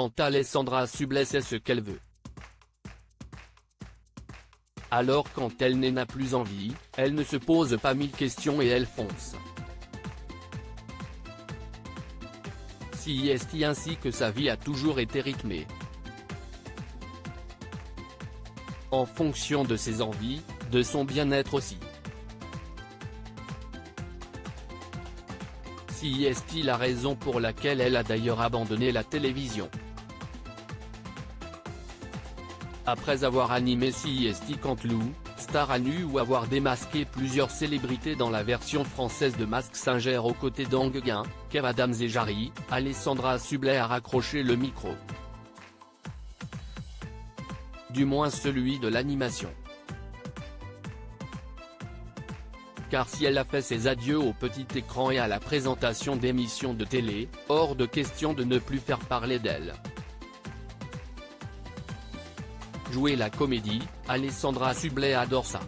Quand Alessandra Sublet sait ce qu'elle veut. Alors quand elle n'a plus envie, elle ne se pose pas 1000 questions et elle fonce. CIST ainsi que sa vie a toujours été rythmée en fonction de ses envies, de son bien-être aussi. CIST la raison pour laquelle elle a d'ailleurs abandonné la télévision. Après avoir animé CIST Canteloup, Star à nu ou avoir démasqué plusieurs célébrités dans la version française de Mask Singer aux côtés d'Anguin, Kev Adams et Jarry, Alessandra Sublet a raccroché le micro. Du moins celui de l'animation. Car si elle a fait ses adieux au petit écran et à la présentation d'émissions de télé, hors de question de ne plus faire parler d'elle. Jouer la comédie, Alessandra Sublet adore ça.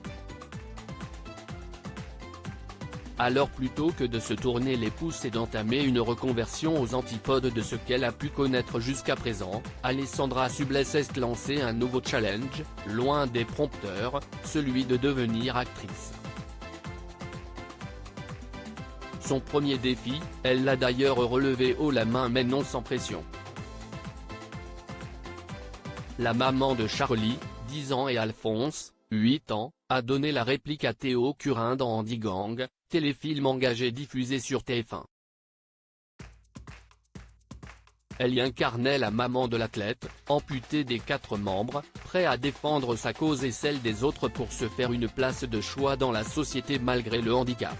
Alors plutôt que de se tourner les pouces et d'entamer une reconversion aux antipodes de ce qu'elle a pu connaître jusqu'à présent, Alessandra Sublet s'est lancé un nouveau challenge, loin des prompteurs, celui de devenir actrice. Son premier défi, elle l'a d'ailleurs relevé haut la main mais non sans pression. La maman de Charlie, 10 ans et Alphonse, 8 ans, a donné la réplique à Théo Curin dans Andy Gang, téléfilm engagé diffusé sur TF1. Elle y incarnait la maman de l'athlète, amputée des 4 membres, prêt à défendre sa cause et celle des autres pour se faire une place de choix dans la société malgré le handicap.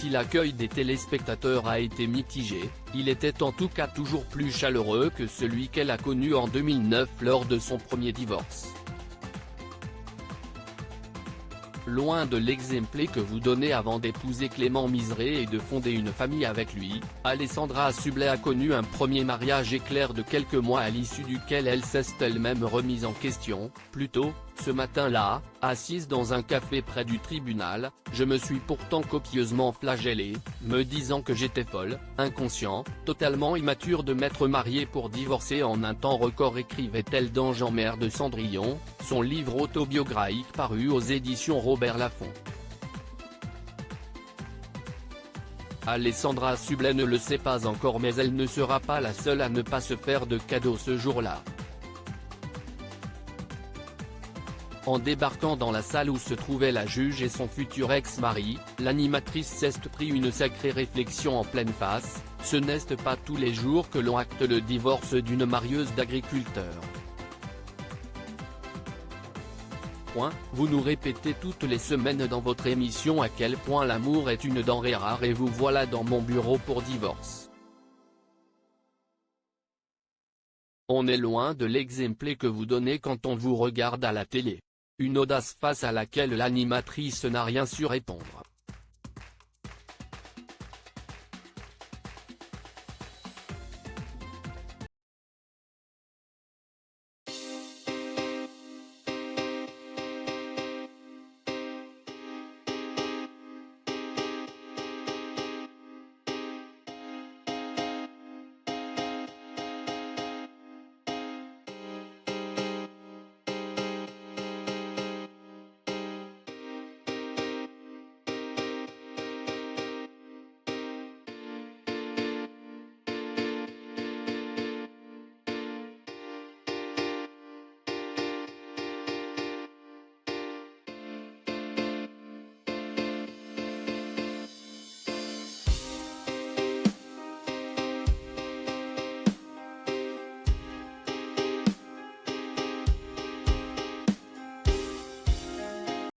Si l'accueil des téléspectateurs a été mitigé, il était en tout cas toujours plus chaleureux que celui qu'elle a connu en 2009 lors de son premier divorce. Loin de l'exemple que vous donnez avant d'épouser Clément Miseré et de fonder une famille avec lui, Alessandra Sublet a connu un premier mariage éclair de quelques mois à l'issue duquel elle s'est elle-même remise en question. Plus tôt, ce matin-là, assise dans un café près du tribunal, je me suis pourtant copieusement flagellée, me disant que j'étais folle, inconscient, totalement immature de m'être mariée pour divorcer en un temps record, écrivait-elle dans Jean-Mère de Cendrillon, son livre autobiographique paru aux éditions Robert Laffont. Alessandra Sublet ne le sait pas encore mais elle ne sera pas la seule à ne pas se faire de cadeaux ce jour-là. En débarquant dans la salle où se trouvaient la juge et son futur ex-mari, l'animatrice s'est pris une sacrée réflexion en pleine face, ce n'est pas tous les jours que l'on acte le divorce d'une marieuse d'agriculteur. Vous nous répétez toutes les semaines dans votre émission à quel point l'amour est une denrée rare et vous voilà dans mon bureau pour divorce. On est loin de l'exemple que vous donnez quand on vous regarde à la télé. Une audace face à laquelle l'animatrice n'a rien su répondre.